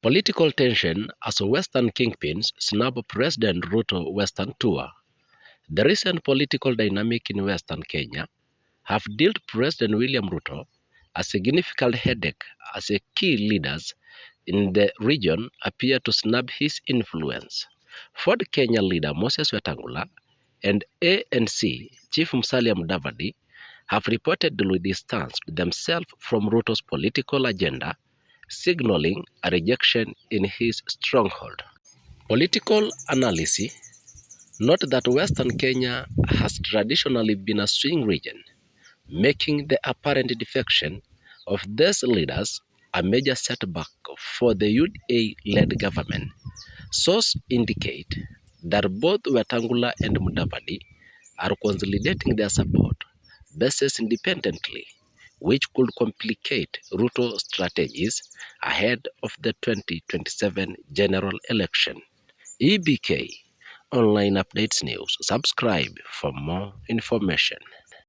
Political tension as Western kingpins snub President Ruto Western tour. The recent political dynamic in Western Kenya have dealt President William Ruto a significant headache as a key leaders in the region appear to snub his influence. Ford Kenya leader Moses Wetangula and ANC Chief Musalia Mudavadi have reportedly distanced themselves from Ruto's political agenda, signaling a rejection in his stronghold. Political analysis note that Western Kenya has traditionally been a swing region, making the apparent defection of these leaders a major setback for the UDA-led government. Sources indicate that both Wetangula and Mudavadi are consolidating their support bases independently, which could complicate Ruto strategies ahead of the 2027 general election. EBK Online Updates News. Subscribe for more information.